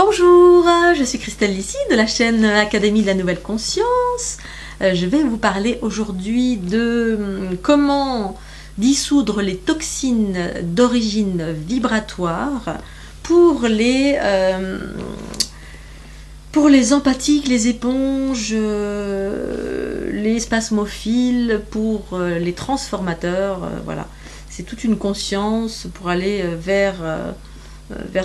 Bonjour, je suis Christelle Lissy de la chaîne Académie de la Nouvelle Conscience. Je vais vous parler aujourd'hui de comment dissoudre les toxines d'origine vibratoire pour les empathiques, les éponges, les spasmophiles, pour les transformateurs. Voilà, c'est toute une conscience pour aller vers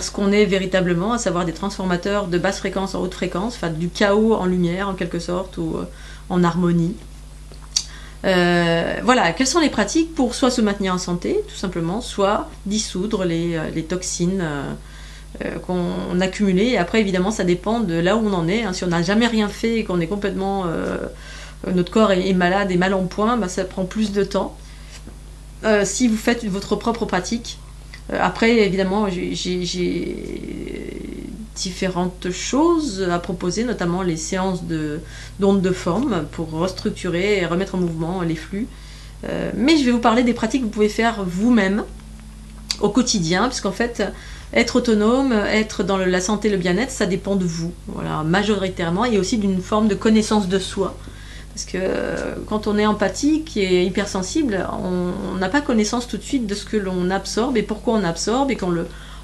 ce qu'on est véritablement, à savoir des transformateurs de basse fréquence en haute fréquence, enfin du chaos en lumière en quelque sorte, ou en harmonie. Voilà, quelles sont les pratiques pour soit se maintenir en santé, tout simplement, soit dissoudre les toxines qu'on a accumulées. Et après, évidemment, ça dépend de là où on en est. Si on n'a jamais rien fait et qu'on est complètement... notre corps est malade et mal en point, bah, ça prend plus de temps. Si vous faites votre propre pratique, après, évidemment, j'ai différentes choses à proposer, notamment les séances d'ondes de forme pour restructurer et remettre en mouvement les flux. Mais je vais vous parler des pratiques que vous pouvez faire vous-même au quotidien, puisqu'en fait, être autonome, être dans la santé, le bien-être, ça dépend de vous, voilà, majoritairement, et aussi d'une forme de connaissance de soi. Parce que quand on est empathique et hypersensible, on n'a pas connaissance tout de suite de ce que l'on absorbe et pourquoi on absorbe, et qu'on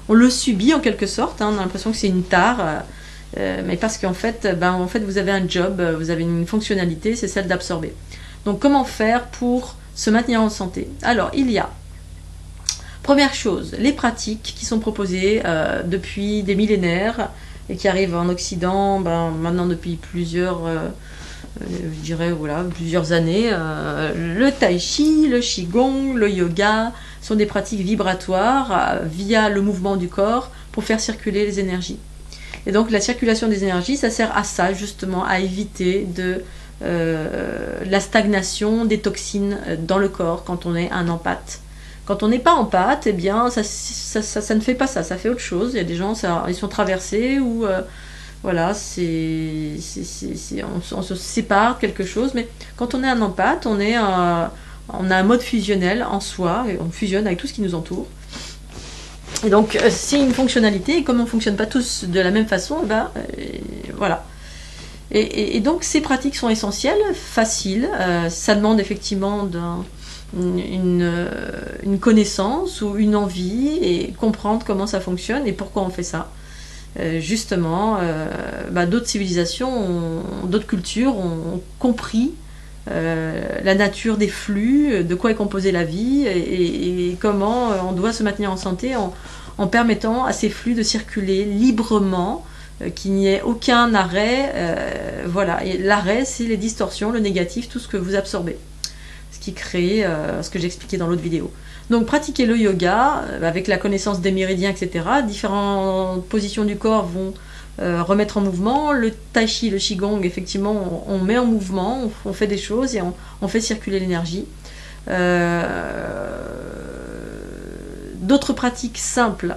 on le subit en quelque sorte. On a l'impression que c'est une tare, mais parce qu'en fait, vous avez un job, vous avez une fonctionnalité, c'est celle d'absorber. Donc comment faire pour se maintenir en santé? Alors il y a, première chose, les pratiques qui sont proposées depuis des millénaires et qui arrivent en Occident maintenant depuis plusieurs... je dirais voilà, plusieurs années. Le tai chi, le qigong, le yoga sont des pratiques vibratoires via le mouvement du corps pour faire circuler les énergies. Et donc la circulation des énergies, ça sert à ça, justement, à éviter la stagnation des toxines dans le corps quand on est un empathe. Quand on n'est pas empathe, eh bien ça ne fait pas ça, ça fait autre chose. Il y a des gens, ils sont traversés ou... voilà, on se sépare de quelque chose, mais quand on est un empathe, on a un mode fusionnel en soi, et on fusionne avec tout ce qui nous entoure. Et donc, c'est une fonctionnalité, et comme on ne fonctionne pas tous de la même façon, voilà. Et donc, ces pratiques sont essentielles, faciles, ça demande effectivement une connaissance ou une envie, et comprendre comment ça fonctionne et pourquoi on fait ça. Justement, d'autres civilisations, d'autres cultures ont compris la nature des flux, de quoi est composée la vie, et comment on doit se maintenir en santé en permettant à ces flux de circuler librement, qu'il n'y ait aucun arrêt. Voilà, et l'arrêt, c'est les distorsions, le négatif, tout ce que vous absorbez, ce qui crée ce que j'expliquais dans l'autre vidéo. Donc pratiquer le yoga avec la connaissance des méridiens, etc. Différentes positions du corps vont remettre en mouvement. Le tai chi, le qigong, effectivement, on met en mouvement, on fait des choses et on fait circuler l'énergie. D'autres pratiques simples,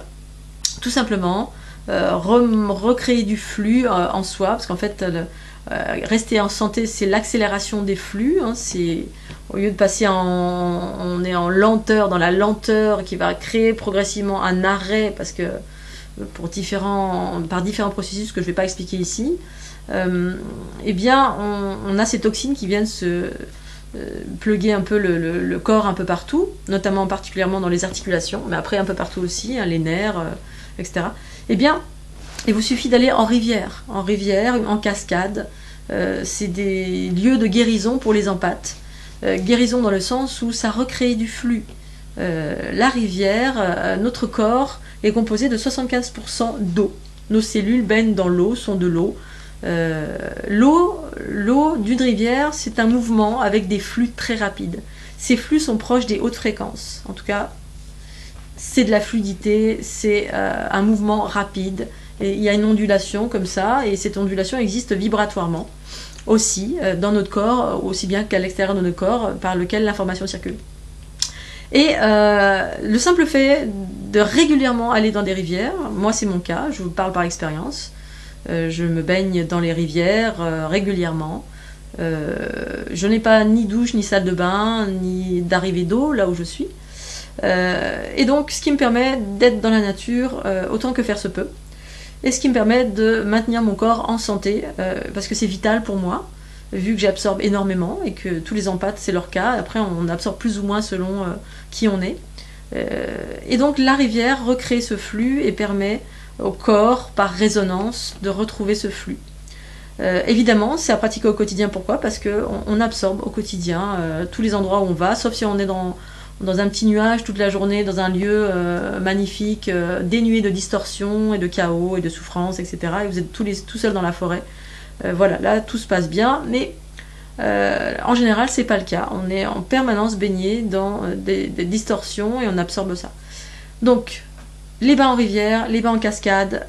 tout simplement, recréer du flux en soi, parce qu'en fait, rester en santé, c'est l'accélération des flux, au lieu de passer on est en lenteur, dans la lenteur qui va créer progressivement un arrêt, parce que par différents processus que je ne vais pas expliquer ici, eh bien on a ces toxines qui viennent se pluguer un peu le corps un peu partout, notamment particulièrement dans les articulations, mais après un peu partout aussi, les nerfs, etc. Eh bien, il vous suffit d'aller en rivière, en cascade. C'est des lieux de guérison pour les empathes. Guérison dans le sens où ça recrée du flux. La rivière, notre corps est composé de 75% d'eau. Nos cellules baignent dans l'eau, sont de l'eau. L'eau d'une rivière, c'est un mouvement avec des flux très rapides. Ces flux sont proches des hautes fréquences. En tout cas, c'est de la fluidité, c'est un mouvement rapide. Et il y a une ondulation comme ça, et cette ondulation existe vibratoirement aussi dans notre corps, aussi bien qu'à l'extérieur de notre corps, par lequel l'information circule. Et le simple fait de régulièrement aller dans des rivières, moi c'est mon cas, je vous parle par expérience, je me baigne dans les rivières régulièrement. Je n'ai pas ni douche, ni salle de bain, ni d'arrivée d'eau là où je suis. Et donc ce qui me permet d'être dans la nature autant que faire se peut. et ce qui me permet de maintenir mon corps en santé, parce que c'est vital pour moi, vu que j'absorbe énormément et que tous les empathes c'est leur cas. Après on absorbe plus ou moins selon qui on est. Et donc la rivière recrée ce flux et permet au corps, par résonance, de retrouver ce flux. Évidemment, c'est à pratiquer au quotidien. Pourquoi? Parce qu'on absorbe au quotidien tous les endroits où on va, sauf si on est dans un petit nuage toute la journée, dans un lieu magnifique, dénué de distorsion et de chaos et de souffrance, etc. Et vous êtes tout seul dans la forêt. Voilà, là tout se passe bien, mais en général c'est pas le cas. On est en permanence baigné dans des distorsions et on absorbe ça. Donc les bains en rivière, les bains en cascade,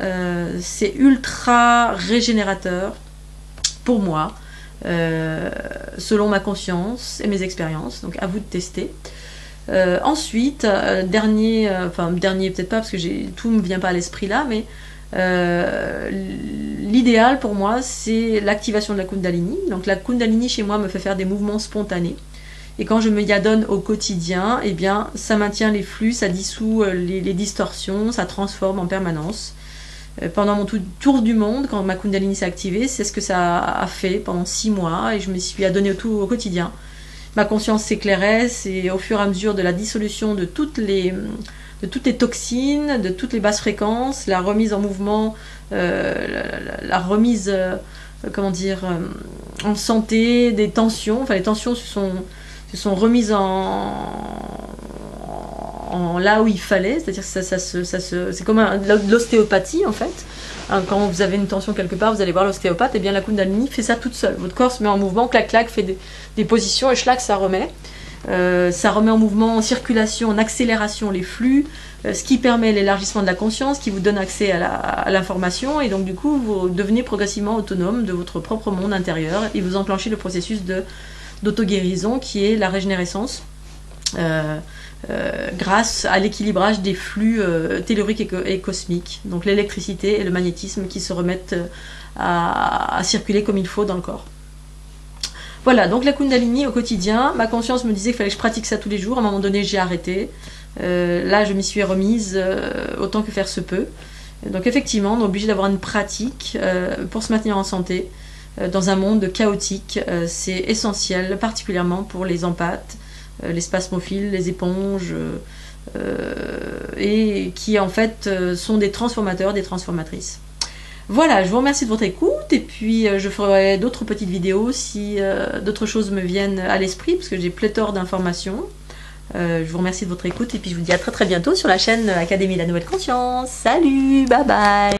c'est ultra régénérateur pour moi, selon ma conscience et mes expériences. Donc à vous de tester. Ensuite, dernier peut-être pas parce que tout me vient pas à l'esprit là, mais l'idéal pour moi c'est l'activation de la Kundalini. Donc la Kundalini chez moi me fait faire des mouvements spontanés. Et quand je me y adonne au quotidien, eh bien, ça maintient les flux, ça dissout les distorsions, ça transforme en permanence. Pendant mon tour du monde, quand ma Kundalini s'est activée, c'est ce que ça a fait pendant 6 mois et je me suis adonnée au quotidien. Ma conscience s'éclairait, c'est au fur et à mesure de la dissolution de toutes les toxines, de toutes les basses fréquences, la remise en mouvement, la remise, en santé, des tensions. Enfin, les tensions se sont remises en là où il fallait, c'est-à-dire que c'est comme l'ostéopathie en fait. Quand vous avez une tension quelque part, vous allez voir l'ostéopathe, et bien la Kundalini fait ça toute seule. Votre corps se met en mouvement, clac clac, fait des positions et schlac, ça remet. Ça remet en mouvement, en circulation, en accélération les flux, ce qui permet l'élargissement de la conscience, qui vous donne accès à l'information, et donc du coup vous devenez progressivement autonome de votre propre monde intérieur et vous enclenchez le processus d'auto-guérison qui est la régénérescence. Grâce à l'équilibrage des flux telluriques et cosmiques, donc l'électricité et le magnétisme qui se remettent à circuler comme il faut dans le corps. Voilà, donc la Kundalini au quotidien, ma conscience me disait qu'il fallait que je pratique ça tous les jours. À un moment donné, j'ai arrêté. Là, je m'y suis remise autant que faire se peut. Donc effectivement, on est obligé d'avoir une pratique pour se maintenir en santé dans un monde chaotique. C'est essentiel, particulièrement pour les empathes, les spasmophiles, les éponges, et qui en fait sont des transformateurs, des transformatrices. Voilà, je vous remercie de votre écoute et puis je ferai d'autres petites vidéos si d'autres choses me viennent à l'esprit parce que j'ai pléthore d'informations. Je vous remercie de votre écoute et puis je vous dis à très très bientôt sur la chaîne Académie de la Nouvelle Conscience. Salut, bye bye!